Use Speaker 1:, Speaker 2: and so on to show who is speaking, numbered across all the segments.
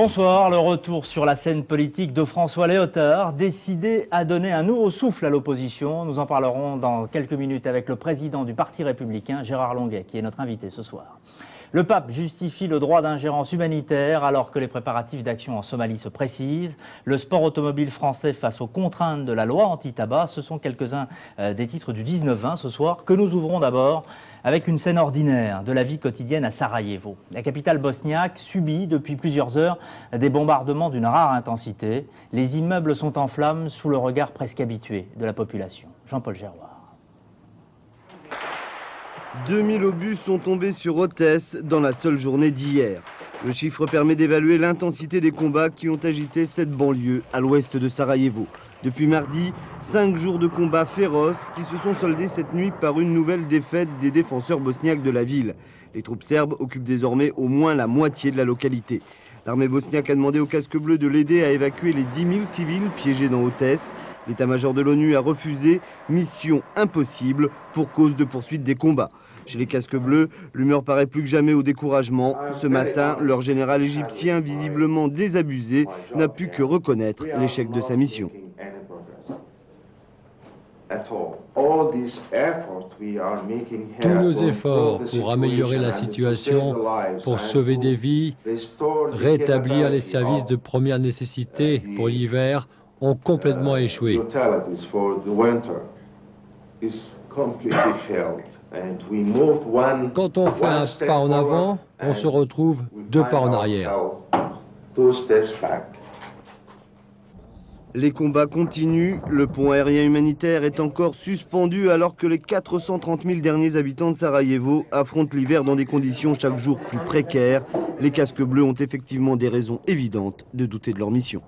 Speaker 1: Bonsoir, le retour sur la scène politique de François Léotard, décidé à donner un nouveau souffle à l'opposition. Nous en parlerons dans quelques minutes avec le président du Parti républicain, Gérard Longuet, qui est notre invité ce soir. Le pape justifie le droit d'ingérence humanitaire alors que les préparatifs d'action en Somalie se précisent. Le sport automobile français face aux contraintes de la loi anti-tabac, ce sont quelques-uns des titres du 19-20 ce soir, que nous ouvrons d'abord avec une scène ordinaire de la vie quotidienne à Sarajevo. La capitale bosniaque subit depuis plusieurs heures des bombardements d'une rare intensité. Les immeubles sont en flammes sous le regard presque habitué de la population. Jean-Paul Gerloir.
Speaker 2: 2000 obus sont tombés sur Otès dans la seule journée d'hier. Le chiffre permet d'évaluer l'intensité des combats qui ont agité cette banlieue à l'ouest de Sarajevo. Depuis mardi, 5 jours de combats féroces qui se sont soldés cette nuit par une nouvelle défaite des défenseurs bosniaques de la ville. Les troupes serbes occupent désormais au moins la moitié de la localité. L'armée bosniaque a demandé aux casques bleus de l'aider à évacuer les 10 000 civils piégés dans Otès. L'état-major de l'ONU a refusé, mission impossible pour cause de poursuite des combats. Chez les casques bleus, l'humeur paraît plus que jamais au découragement. Ce matin, leur général égyptien, visiblement désabusé, n'a pu que reconnaître l'échec de sa mission.
Speaker 3: Tous nos efforts pour améliorer la situation, pour sauver des vies, rétablir les services de première nécessité pour l'hiver ont complètement échoué. Quand on fait un pas en avant, on se retrouve 2 pas en arrière.
Speaker 2: Les combats continuent, le pont aérien humanitaire est encore suspendu alors que les 430 000 derniers habitants de Sarajevo affrontent l'hiver dans des conditions chaque jour plus précaires. Les casques bleus ont effectivement des raisons évidentes de douter de leur mission.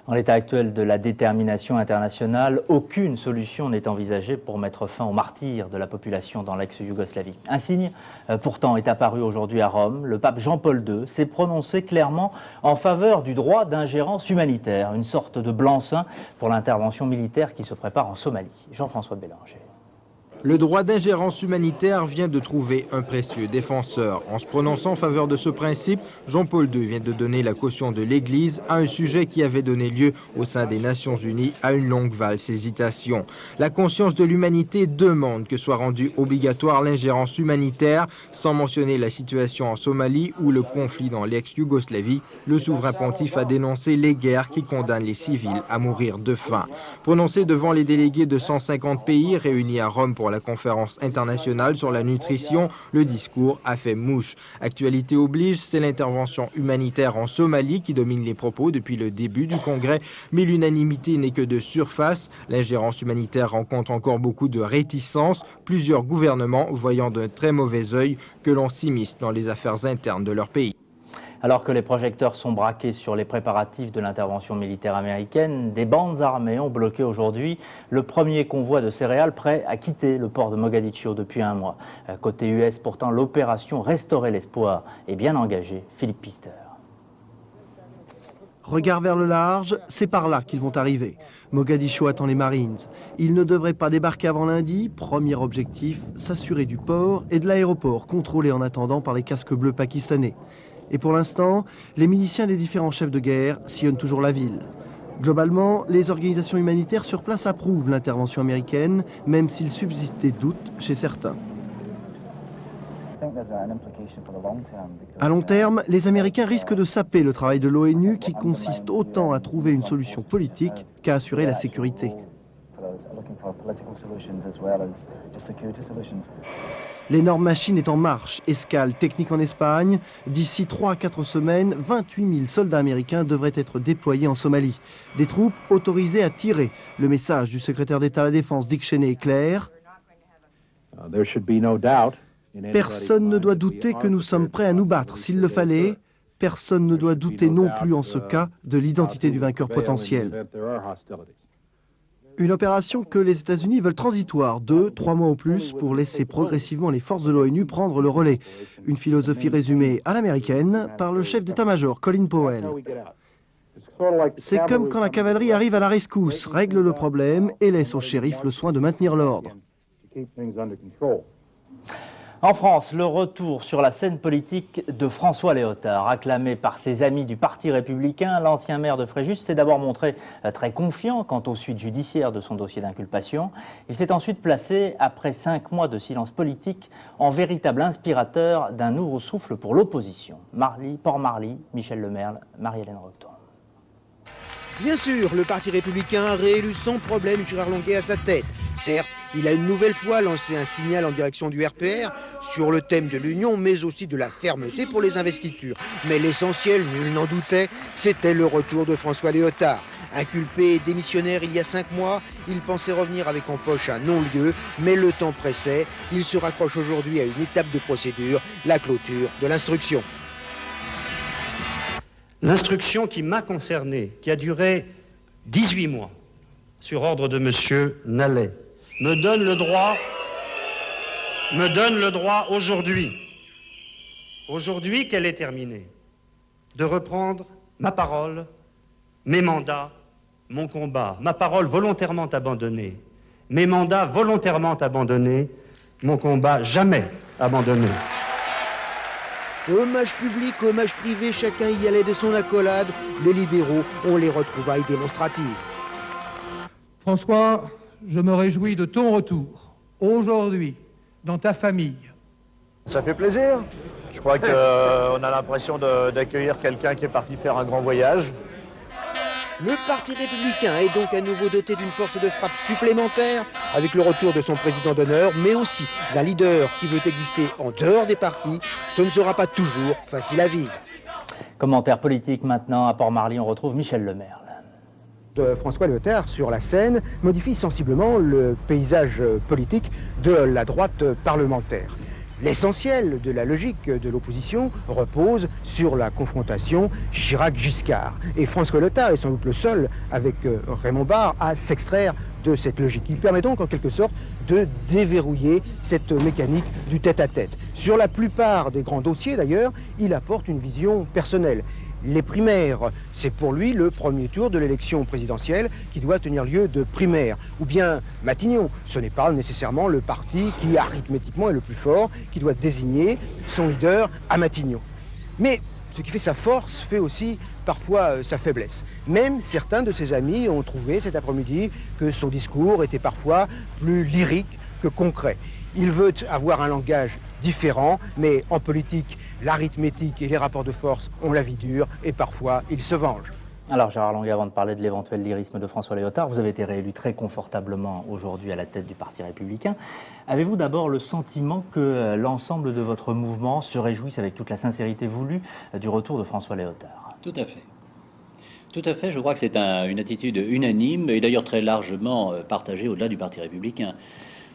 Speaker 1: En l'état actuel de la détermination internationale, aucune solution n'est envisagée pour mettre fin aux martyrs de la population dans l'ex-Yougoslavie. Un signe, pourtant, est apparu aujourd'hui à Rome. Le pape Jean-Paul II s'est prononcé clairement en faveur du droit d'ingérence humanitaire, une sorte de blanc-seing pour l'intervention militaire qui se prépare en Somalie. Jean-François Bélanger.
Speaker 4: Le droit d'ingérence humanitaire vient de trouver un précieux défenseur. En se prononçant en faveur de ce principe, Jean-Paul II vient de donner la caution de l'Église à un sujet qui avait donné lieu au sein des Nations Unies à une longue valse hésitation. La conscience de l'humanité demande que soit rendue obligatoire l'ingérence humanitaire, sans mentionner la situation en Somalie ou le conflit dans l'ex-Yougoslavie. Le souverain pontife a dénoncé les guerres qui condamnent les civils à mourir de faim. Prononcé devant les délégués de 150 pays réunis à Rome pour la conférence internationale sur la nutrition, le discours a fait mouche. Actualité oblige, c'est l'intervention humanitaire en Somalie qui domine les propos depuis le début du congrès, mais l'unanimité n'est que de surface. L'ingérence humanitaire rencontre encore beaucoup de réticences, plusieurs gouvernements voyant d'un très mauvais œil que l'on s'immisce dans les affaires internes de leur pays.
Speaker 1: Alors que les projecteurs sont braqués sur les préparatifs de l'intervention militaire américaine, des bandes armées ont bloqué aujourd'hui le premier convoi de céréales prêt à quitter le port de Mogadiscio depuis un mois. Côté US, pourtant, l'opération Restaurer l'espoir est bien engagée. Philippe Pister.
Speaker 5: Regard vers le large, c'est par là qu'ils vont arriver. Mogadiscio attend les Marines. Ils ne devraient pas débarquer avant lundi. Premier objectif, s'assurer du port et de l'aéroport, contrôlé en attendant par les casques bleus pakistanais. Et pour l'instant, les miliciens des différents chefs de guerre sillonnent toujours la ville. Globalement, les organisations humanitaires sur place approuvent l'intervention américaine, même s'il subsiste des doutes chez certains. À long terme, les Américains risquent de saper le travail de l'ONU qui consiste autant à trouver une solution politique qu'à assurer la sécurité. L'énorme machine est en marche, escale technique en Espagne. D'ici 3 à 4 semaines, 28 000 soldats américains devraient être déployés en Somalie. Des troupes autorisées à tirer. Le message du secrétaire d'État à la Défense Dick Cheney est clair. Personne ne doit douter que nous sommes prêts à nous battre s'il le fallait. Personne ne doit douter non plus en ce cas de l'identité du vainqueur potentiel. Une opération que les États-Unis veulent transitoire, 2-3 mois au plus, pour laisser progressivement les forces de l'ONU prendre le relais. Une philosophie résumée à l'américaine par le chef d'état-major Colin Powell. C'est comme quand la cavalerie arrive à la rescousse, règle le problème et laisse au shérif le soin de maintenir l'ordre.
Speaker 1: En France, le retour sur la scène politique de François Léotard. Acclamé par ses amis du Parti républicain, l'ancien maire de Fréjus s'est d'abord montré très confiant quant aux suites judiciaires de son dossier d'inculpation. Il s'est ensuite placé, après 5 mois de silence politique, en véritable inspirateur d'un nouveau souffle pour l'opposition. Port-Marly, Michel Lemerle, Marie-Hélène Recton.
Speaker 6: Bien sûr, le Parti républicain a réélu sans problème Gérard Longuet à sa tête. Certes, il a une nouvelle fois lancé un signal en direction du RPR sur le thème de l'union, mais aussi de la fermeté pour les investitures. Mais l'essentiel, nul n'en doutait, c'était le retour de François Léotard. Inculpé et démissionnaire il y a 5 mois, il pensait revenir avec en poche un non-lieu, mais le temps pressait. Il se raccroche aujourd'hui à une étape de procédure, la clôture de l'instruction.
Speaker 7: L'instruction qui m'a concerné, qui a duré 18 mois, sur ordre de M. Nallet, me donne le droit aujourd'hui qu'elle est terminée, de reprendre ma parole, mes mandats, mon combat, ma parole volontairement abandonnée, mes mandats volontairement abandonnés, mon combat jamais abandonné.
Speaker 6: Hommage public, hommage privé, chacun y allait de son accolade. Les libéraux ont les retrouvailles démonstratives.
Speaker 8: François, je me réjouis de ton retour, aujourd'hui, dans ta famille.
Speaker 9: Ça fait plaisir. Je crois qu'on a l'impression d'accueillir quelqu'un qui est parti faire un grand voyage.
Speaker 6: Le Parti républicain est donc à nouveau doté d'une force de frappe supplémentaire, avec le retour de son président d'honneur, mais aussi d'un leader qui veut exister en dehors des partis. Ce ne sera pas toujours facile à vivre.
Speaker 1: Commentaire politique maintenant à Port-Marly, on retrouve Michel Lemerle.
Speaker 6: De François Léotard sur la scène modifie sensiblement le paysage politique de la droite parlementaire. L'essentiel de la logique de l'opposition repose sur la confrontation Chirac-Giscard. Et François Léotard est sans doute le seul, avec Raymond Barre, à s'extraire de cette logique. Il permet donc en quelque sorte de déverrouiller cette mécanique du tête-à-tête. Sur la plupart des grands dossiers d'ailleurs, il apporte une vision personnelle. Les primaires, c'est pour lui le premier tour de l'élection présidentielle qui doit tenir lieu de primaire. Ou bien Matignon, ce n'est pas nécessairement le parti qui arithmétiquement est le plus fort, qui doit désigner son leader à Matignon. Mais ce qui fait sa force fait aussi parfois sa faiblesse. Même certains de ses amis ont trouvé cet après-midi que son discours était parfois plus lyrique que concret. Il veut avoir un langage différent, mais en politique, l'arithmétique et les rapports de force ont la vie dure et parfois il se venge.
Speaker 1: Alors Gérard Longuet, avant de parler de l'éventuel lyrisme de François Léotard, vous avez été réélu très confortablement aujourd'hui à la tête du Parti républicain. Avez-vous d'abord le sentiment que l'ensemble de votre mouvement se réjouisse avec toute la sincérité voulue du retour de François Léotard?
Speaker 10: Tout à fait. Tout à fait, je crois que c'est une attitude unanime et d'ailleurs très largement partagée au-delà du Parti républicain.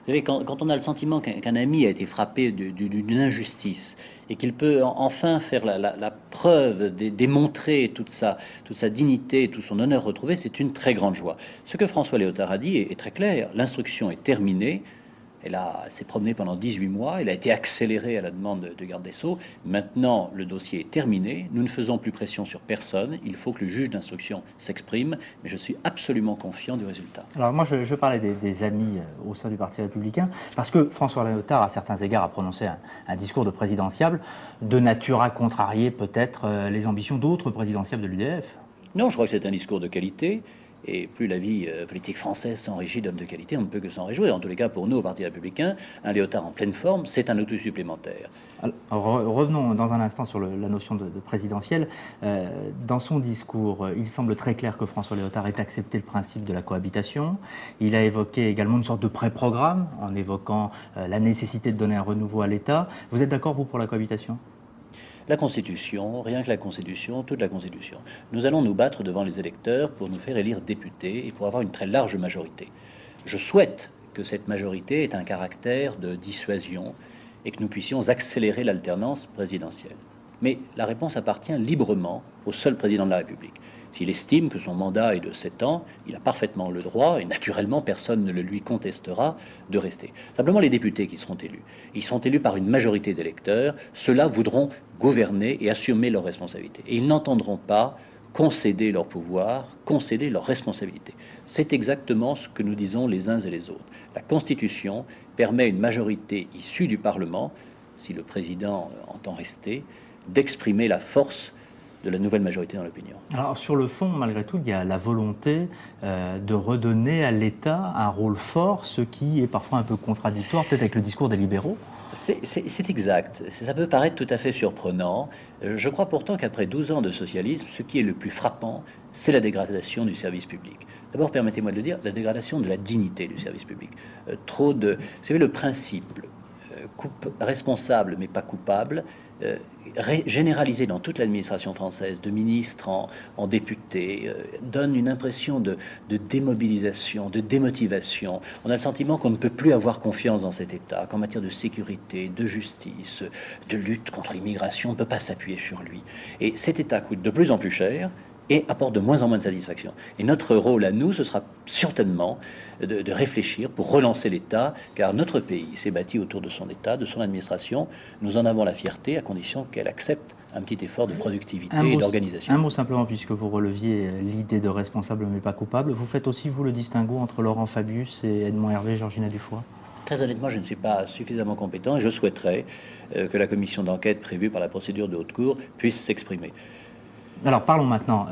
Speaker 10: Vous savez, quand on a le sentiment qu'un ami a été frappé d'une injustice et qu'il peut enfin faire la preuve, démontrer toute sa dignité, tout son honneur retrouvé, c'est une très grande joie. Ce que François Léotard a dit est très clair, l'instruction est terminée. Elle s'est promenée pendant 18 mois, elle a été accélérée à la demande de garde des Sceaux. Maintenant, le dossier est terminé, nous ne faisons plus pression sur personne, il faut que le juge d'instruction s'exprime, mais je suis absolument confiant du résultat.
Speaker 1: Alors moi, je parlais des amis au sein du Parti républicain, parce que François Léotard, à certains égards, a prononcé un discours de présidentiable de nature à contrarier peut-être les ambitions d'autres présidentiables de l'UDF.
Speaker 10: Non, je crois que c'est un discours de qualité. Et plus la vie politique française s'enrichit d'hommes de qualité, on ne peut que s'en réjouir. En tous les cas, pour nous, au Parti républicain, un Léotard en pleine forme, c'est un outil supplémentaire.
Speaker 1: Alors, revenons dans un instant sur la notion de présidentielle. Dans son discours, il semble très clair que François Léotard ait accepté le principe de la cohabitation. Il a évoqué également une sorte de pré-programme, en évoquant la nécessité de donner un renouveau à l'État. Vous êtes d'accord, vous, pour la cohabitation ?
Speaker 10: La Constitution, rien que la Constitution, toute la Constitution. Nous allons nous battre devant les électeurs pour nous faire élire députés et pour avoir une très large majorité. Je souhaite que cette majorité ait un caractère de dissuasion et que nous puissions accélérer l'alternance présidentielle. Mais la réponse appartient librement au seul président de la République. S'il estime que son mandat est de 7 ans, il a parfaitement le droit, et naturellement personne ne le lui contestera, de rester. Simplement les députés qui seront élus, ils sont élus par une majorité d'électeurs, ceux-là voudront gouverner et assumer leurs responsabilités. Et ils n'entendront pas concéder leur pouvoir, concéder leurs responsabilités. C'est exactement ce que nous disons les uns et les autres. La Constitution permet à une majorité issue du Parlement si le président entend rester, d'exprimer la force de la nouvelle majorité dans l'opinion.
Speaker 1: Alors sur le fond, malgré tout, il y a la volonté de redonner à l'État un rôle fort, ce qui est parfois un peu contradictoire, peut-être avec le discours des libéraux.
Speaker 10: C'est exact. Ça peut paraître tout à fait surprenant. Je crois pourtant qu'après 12 ans de socialisme, ce qui est le plus frappant, c'est la dégradation du service public. D'abord, permettez-moi de le dire, la dégradation de la dignité du service public. Vous savez, le principe responsable mais pas coupable, généralisé dans toute l'administration française, de ministres en députés, donne une impression de démobilisation, de démotivation. On a le sentiment qu'on ne peut plus avoir confiance dans cet État, qu'en matière de sécurité, de justice, de lutte contre l'immigration, on ne peut pas s'appuyer sur lui. Et cet État coûte de plus en plus cher et apporte de moins en moins de satisfaction. Et notre rôle à nous, ce sera certainement de réfléchir pour relancer l'État, car notre pays s'est bâti autour de son État, de son administration. Nous en avons la fierté, à condition qu'elle accepte un petit effort de productivité et d'organisation.
Speaker 1: Un mot simplement, puisque vous releviez l'idée de responsable mais pas coupable. Vous faites aussi, vous, le distinguo entre Laurent Fabius et Edmond Hervé, Georgina Dufoy?
Speaker 10: Très honnêtement, je ne suis pas suffisamment compétent et je souhaiterais que la commission d'enquête prévue par la procédure de haute cour puisse s'exprimer.
Speaker 1: Alors parlons maintenant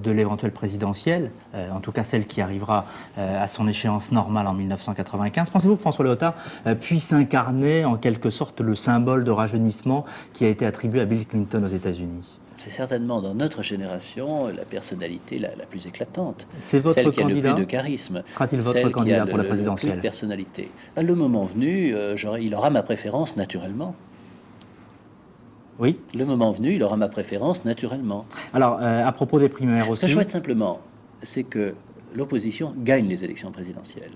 Speaker 1: de l'éventuelle présidentielle, en tout cas celle qui arrivera à son échéance normale en 1995. Pensez-vous que François Léotard puisse incarner en quelque sorte le symbole de rajeunissement qui a été attribué à Bill Clinton aux États-Unis?
Speaker 10: C'est certainement dans notre génération la personnalité la plus éclatante.
Speaker 1: C'est votre
Speaker 10: celle qui
Speaker 1: candidat?
Speaker 10: a le plus de charisme.
Speaker 1: Sera-t-il votre candidat pour la présidentielle?
Speaker 10: Le plus de personnalité. Le moment venu, il aura ma préférence naturellement.
Speaker 1: Oui.
Speaker 10: Le moment venu, il aura ma préférence naturellement.
Speaker 1: Alors, à propos des primaires aussi...
Speaker 10: Ce que je souhaite simplement, c'est que l'opposition gagne les élections présidentielles.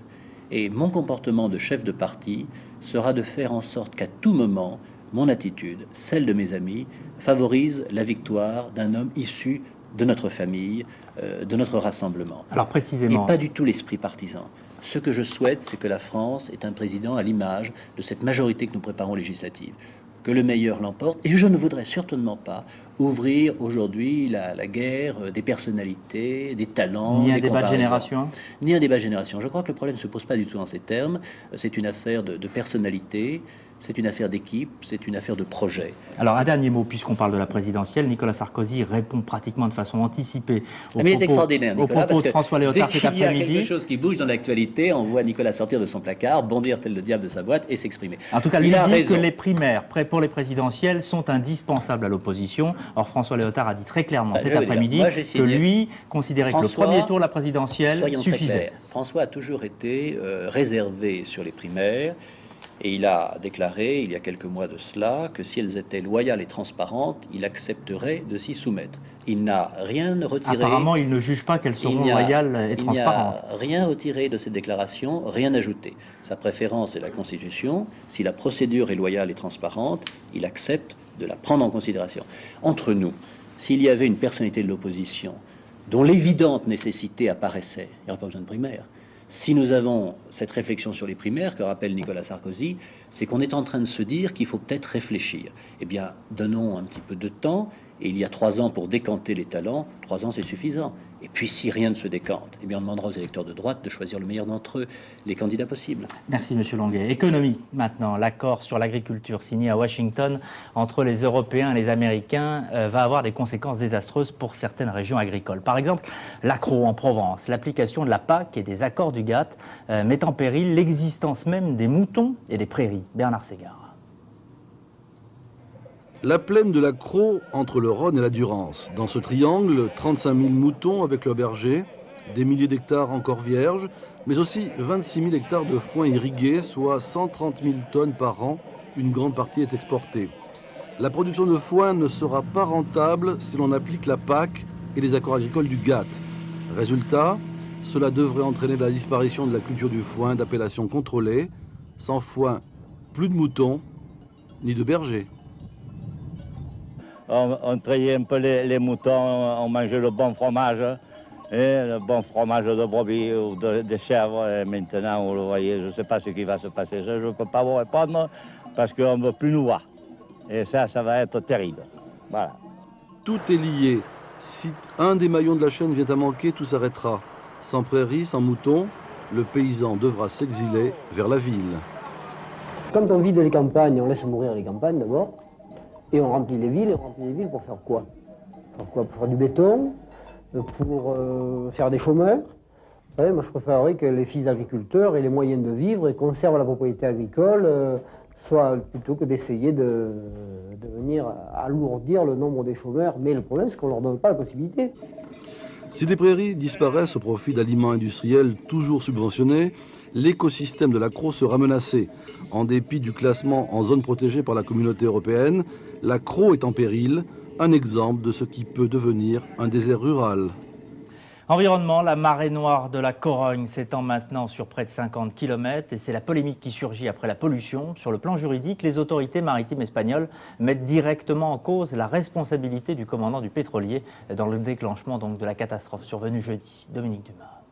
Speaker 10: Et mon comportement de chef de parti sera de faire en sorte qu'à tout moment, mon attitude, celle de mes amis, favorise la victoire d'un homme issu de notre famille, de notre rassemblement.
Speaker 1: Alors précisément...
Speaker 10: Et pas du tout l'esprit partisan. Ce que je souhaite, c'est que la France ait un président à l'image de cette majorité que nous préparons législative. Que le meilleur l'emporte, et je ne voudrais certainement pas ouvrir aujourd'hui la guerre des personnalités, des talents,
Speaker 1: ni un
Speaker 10: des
Speaker 1: débat de
Speaker 10: comparaisons.
Speaker 1: génération.
Speaker 10: Ni un débat de génération. Je crois que le problème ne se pose pas du tout en ces termes. C'est une affaire de personnalité, c'est une affaire d'équipe, c'est une affaire de projet.
Speaker 1: Alors un dernier mot, puisqu'on parle de la présidentielle, Nicolas Sarkozy répond pratiquement de façon anticipée
Speaker 10: il est extraordinaire, Nicolas,
Speaker 1: propos de François Léotard cet après-midi.
Speaker 10: Dès qu'il y a quelque chose qui bouge dans l'actualité, on voit Nicolas sortir de son placard, bondir tel le diable de sa boîte et s'exprimer.
Speaker 1: En tout cas, lui dit que les primaires pour les présidentielles sont indispensables à l'opposition. Or, François Léotard a dit très clairement cet après-midi que lui considérait que le premier tour de la présidentielle suffisait.
Speaker 10: François a toujours été réservé sur les primaires. Et il a déclaré, il y a quelques mois de cela, que si elles étaient loyales et transparentes, il accepterait de s'y soumettre. Il n'a rien retiré...
Speaker 1: Apparemment, il ne juge pas qu'elles seront loyales et transparentes.
Speaker 10: Il n'a rien retiré de cette déclaration, rien ajouté. Sa préférence est la Constitution. Si la procédure est loyale et transparente, il accepte de la prendre en considération. Entre nous, s'il y avait une personnalité de l'opposition dont l'évidente nécessité apparaissait, il n'y aurait pas besoin de primaire. Si nous avons cette réflexion sur les primaires que rappelle Nicolas Sarkozy, c'est qu'on est en train de se dire qu'il faut peut-être réfléchir. Eh bien, donnons un petit peu de temps, et il y a 3 ans pour décanter les talents, 3 ans c'est suffisant. Et puis si rien ne se décante, eh bien on demandera aux électeurs de droite de choisir le meilleur d'entre eux, les candidats possibles.
Speaker 1: Merci Monsieur Longuet. Économie maintenant, l'accord sur l'agriculture signé à Washington entre les Européens et les Américains va avoir des conséquences désastreuses pour certaines régions agricoles. Par exemple, l'accro en Provence, l'application de la PAC et des accords du GATT met en péril l'existence même des moutons et des prairies. Bernard Ségard.
Speaker 11: La plaine de la Crau entre le Rhône et la Durance. Dans ce triangle, 35 000 moutons avec leurs bergers, des milliers d'hectares encore vierges, mais aussi 26 000 hectares de foin irrigués, soit 130 000 tonnes par an. Une grande partie est exportée. La production de foin ne sera pas rentable si l'on applique la PAC et les accords agricoles du GATT. Résultat, cela devrait entraîner la disparition de la culture du foin d'appellation contrôlée. Sans foin, plus de moutons, ni de bergers.
Speaker 12: On trayait un peu les moutons, on mangeait le bon fromage, le bon fromage de brebis ou de chèvre. Et maintenant, vous le voyez, je ne sais pas ce qui va se passer. Je ne peux pas vous répondre parce qu'on ne veut plus nous voir. Et ça va être terrible. Voilà.
Speaker 11: Tout est lié. Si un des maillons de la chaîne vient à manquer, tout s'arrêtera. Sans prairies, sans moutons, le paysan devra s'exiler vers la ville.
Speaker 13: Quand on vide les campagnes, on laisse mourir les campagnes d'abord, et on remplit les villes, pour faire quoi? Pour faire du béton, pour faire des chômeurs. Vous savez, moi je préférerais que les fils d'agriculteurs aient les moyens de vivre et conservent la propriété agricole, plutôt que d'essayer de venir alourdir le nombre des chômeurs. Mais le problème, c'est qu'on ne leur donne pas la possibilité.
Speaker 11: Si les prairies disparaissent au profit d'aliments industriels toujours subventionnés, l'écosystème de l'Accro sera menacé. En dépit du classement en zone protégée par la communauté européenne, l'Accro est en péril, un exemple de ce qui peut devenir un désert rural.
Speaker 1: Environnement, la marée noire de la Corogne s'étend maintenant sur près de 50 km et c'est la polémique qui surgit après la pollution. Sur le plan juridique, les autorités maritimes espagnoles mettent directement en cause la responsabilité du commandant du pétrolier dans le déclenchement donc de la catastrophe survenue jeudi. Dominique Dumas.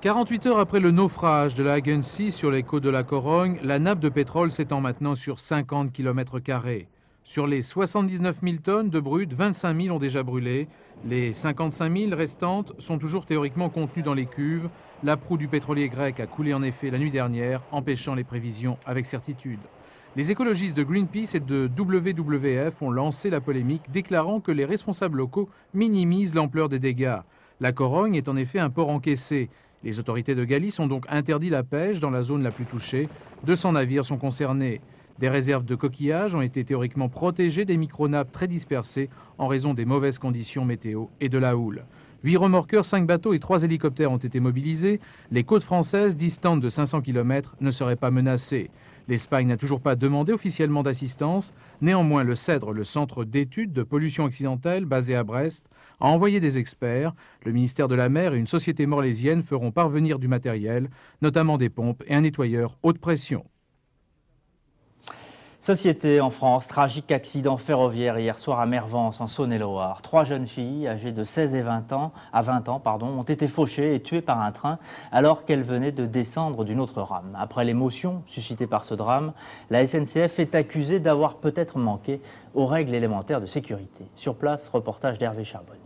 Speaker 14: 48 heures après le naufrage de la Agency sur les côtes de la Corogne, la nappe de pétrole s'étend maintenant sur 50 km². Sur les 79 000 tonnes de brut, 25 000 ont déjà brûlé. Les 55 000 restantes sont toujours théoriquement contenues dans les cuves. La proue du pétrolier grec a coulé en effet la nuit dernière, empêchant les prévisions avec certitude. Les écologistes de Greenpeace et de WWF ont lancé la polémique, déclarant que les responsables locaux minimisent l'ampleur des dégâts. La Corogne est en effet un port encaissé. Les autorités de Galice ont donc interdit la pêche dans la zone la plus touchée. 200 navires sont concernés. Des réserves de coquillages ont été théoriquement protégées des micronappes très dispersées en raison des mauvaises conditions météo et de la houle. 8 remorqueurs, 5 bateaux et 3 hélicoptères ont été mobilisés. Les côtes françaises, distantes de 500 km, ne seraient pas menacées. L'Espagne n'a toujours pas demandé officiellement d'assistance. Néanmoins, le CEDRE, le Centre d'études de pollution accidentelle basé à Brest, a envoyé des experts. Le ministère de la Mer et une société morlaisienne feront parvenir du matériel, notamment des pompes et un nettoyeur haute pression.
Speaker 1: Société en France, tragique accident ferroviaire hier soir à Mervance en Saône-et-Loire. 3 jeunes filles âgées de 16 et 20 ans, ont été fauchées et tuées par un train alors qu'elles venaient de descendre d'une autre rame. Après l'émotion suscitée par ce drame, la SNCF est accusée d'avoir peut-être manqué aux règles élémentaires de sécurité. Sur place, reportage d'Hervé Charbonnier.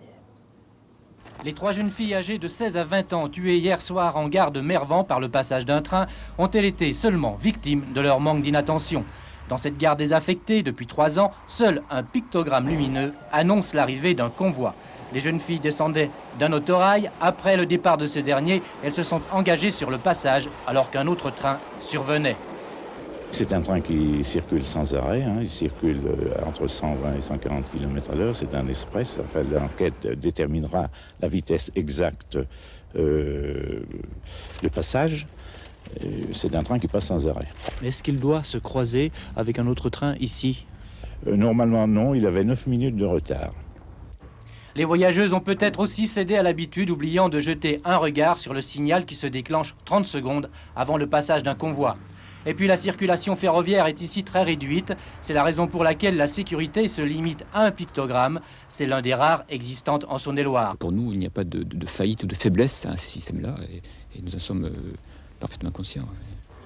Speaker 15: Les 3 jeunes filles âgées de 16 à 20 ans tuées hier soir en gare de Mervans par le passage d'un train ont-elles été seulement victimes de leur manque d'inattention. Dans cette gare désaffectée depuis 3 ans, seul un pictogramme lumineux annonce l'arrivée d'un convoi. Les jeunes filles descendaient d'un autorail. Après le départ de ce dernier, elles se sont engagées sur le passage alors qu'un autre train survenait.
Speaker 16: C'est un train qui circule sans arrêt, il circule entre 120 et 140 km/h, c'est un express. Enfin, l'enquête déterminera la vitesse exacte de passage. C'est un train qui passe sans arrêt.
Speaker 17: Est-ce qu'il doit se croiser avec un autre train ici?
Speaker 16: Normalement non, il avait 9 minutes de retard.
Speaker 15: Les voyageuses ont peut-être aussi cédé à l'habitude, oubliant de jeter un regard sur le signal qui se déclenche 30 secondes avant le passage d'un convoi. Et puis la circulation ferroviaire est ici très réduite. C'est la raison pour laquelle la sécurité se limite à un pictogramme. C'est l'un des rares existants en Saône-et-Loire.
Speaker 17: Pour nous, il n'y a pas de faillite ou de faiblesse à ce système-là et nous en sommes parfaitement conscients.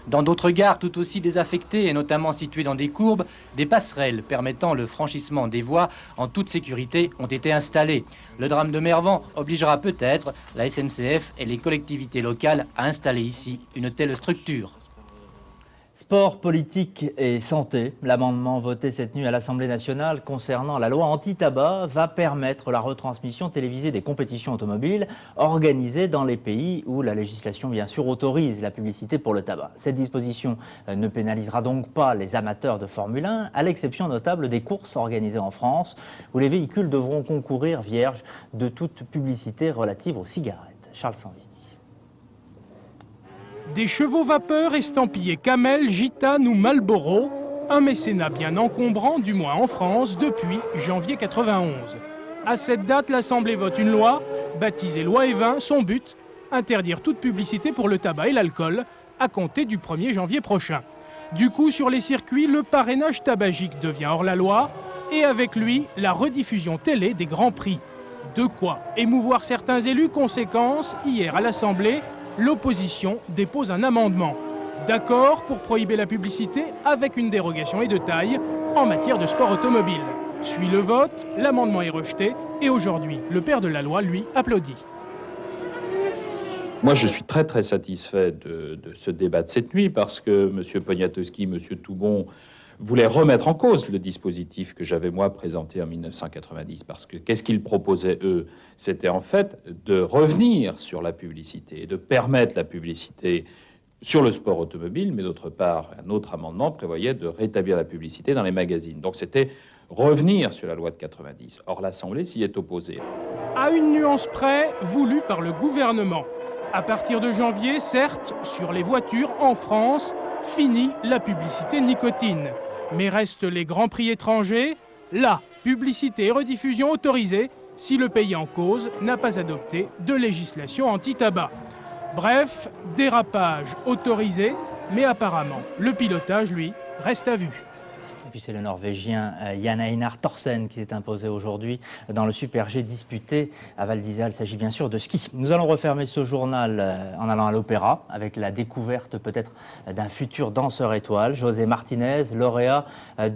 Speaker 15: Dans d'autres gares tout aussi désaffectées et notamment situées dans des courbes, des passerelles permettant le franchissement des voies en toute sécurité ont été installées. Le drame de Mervans obligera peut-être la SNCF et les collectivités locales à installer ici une telle structure.
Speaker 1: Sport, politique et santé. L'amendement voté cette nuit à l'Assemblée nationale concernant la loi anti-tabac va permettre la retransmission télévisée des compétitions automobiles organisées dans les pays où la législation bien sûr autorise la publicité pour le tabac. Cette disposition ne pénalisera donc pas les amateurs de Formule 1, à l'exception notable des courses organisées en France où les véhicules devront concourir vierges de toute publicité relative aux cigarettes. Charles Sanviti.
Speaker 18: Des chevaux vapeurs estampillés Camel, Gitane ou Marlboro, un mécénat bien encombrant, du moins en France, depuis janvier 91. À cette date, l'Assemblée vote une loi, baptisée Loi Évin. Son but, interdire toute publicité pour le tabac et l'alcool, à compter du 1er janvier prochain. Du coup, sur les circuits, le parrainage tabagique devient hors la loi, et avec lui, la rediffusion télé des grands prix. De quoi émouvoir certains élus. Conséquence, hier à l'Assemblée, l'opposition dépose un amendement. D'accord pour prohiber la publicité avec une dérogation et de taille en matière de sport automobile. Suit le vote, l'amendement est rejeté et aujourd'hui, le père de la loi, lui, applaudit.
Speaker 19: Moi, je suis très très satisfait de ce débat de cette nuit parce que M. Poniatowski, M. Toubon voulaient remettre en cause le dispositif que j'avais moi présenté en 1990. Parce que qu'est-ce qu'ils proposaient eux? C'était en fait de revenir sur la publicité et de permettre la publicité sur le sport automobile, mais d'autre part, un autre amendement prévoyait de rétablir la publicité dans les magazines. Donc c'était revenir sur la loi de 90. Or, l'Assemblée s'y est opposée.
Speaker 18: À une nuance près, voulue par le gouvernement. À partir de janvier, certes, sur les voitures en France, fini la publicité nicotine. Mais restent les grands prix étrangers. Là, publicité et rediffusion autorisées si le pays en cause n'a pas adopté de législation anti-tabac. Bref, dérapage autorisé, mais apparemment, le pilotage, lui, reste à vue.
Speaker 1: Et puis c'est le Norvégien Jan Einar Thorsen qui s'est imposé aujourd'hui dans le Super G disputé à Val d'Isère. Il s'agit bien sûr de ski. Nous allons refermer ce journal en allant à l'opéra avec la découverte peut-être d'un futur danseur étoile. José Martinez, lauréat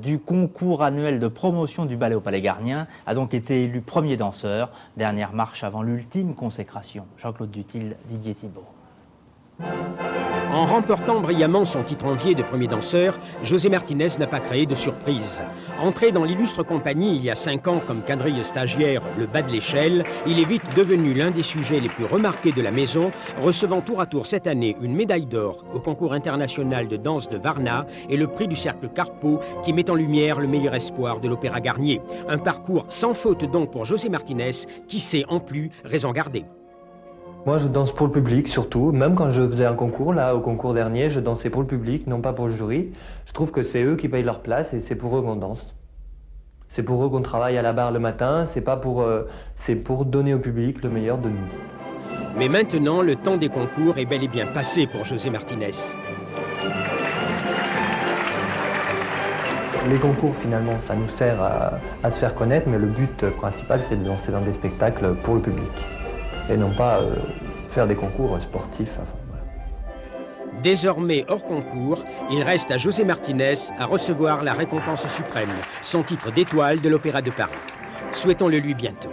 Speaker 1: du concours annuel de promotion du ballet au Palais Garnien, a donc été élu premier danseur. Dernière marche avant l'ultime consécration. Jean-Claude Duthil, Didier Thibault.
Speaker 20: En remportant brillamment son titre envié de premier danseur, José Martinez n'a pas créé de surprise. Entré dans l'illustre compagnie il y a 5 ans comme quadrille stagiaire le bas de l'échelle, il est vite devenu l'un des sujets les plus remarqués de la maison, recevant tour à tour cette année une médaille d'or au concours international de danse de Varna et le prix du Cercle Carpeau qui met en lumière le meilleur espoir de l'Opéra Garnier. Un parcours sans faute donc pour José Martinez qui sait en plus raison garder.
Speaker 21: Moi, je danse pour le public, surtout. Même quand je faisais un concours, là, au concours dernier, je dansais pour le public, non pas pour le jury. Je trouve que c'est eux qui payent leur place et c'est pour eux qu'on danse. C'est pour eux qu'on travaille à la barre le matin, c'est pour donner au public le meilleur de nous.
Speaker 20: Mais maintenant, le temps des concours est bel et bien passé pour José Martinez.
Speaker 21: Les concours, finalement, ça nous sert à se faire connaître, mais le but principal, c'est de danser dans des spectacles pour le public. Et non pas faire des concours sportifs. Enfin, voilà.
Speaker 20: Désormais hors concours, il reste à José Martinez à recevoir la récompense suprême, son titre d'étoile de l'Opéra de Paris. Souhaitons-le lui bientôt.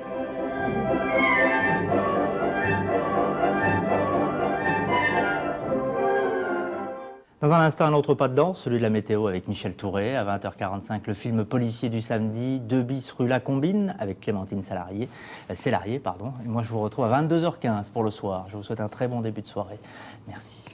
Speaker 1: Dans un instant, un autre pas de danse, celui de la météo avec Michel Touré. À 20h45, le film policier du samedi, 2 bis rue La Combine, avec Clémentine Sélarié. Et moi, je vous retrouve à 22h15 pour le soir. Je vous souhaite un très bon début de soirée. Merci.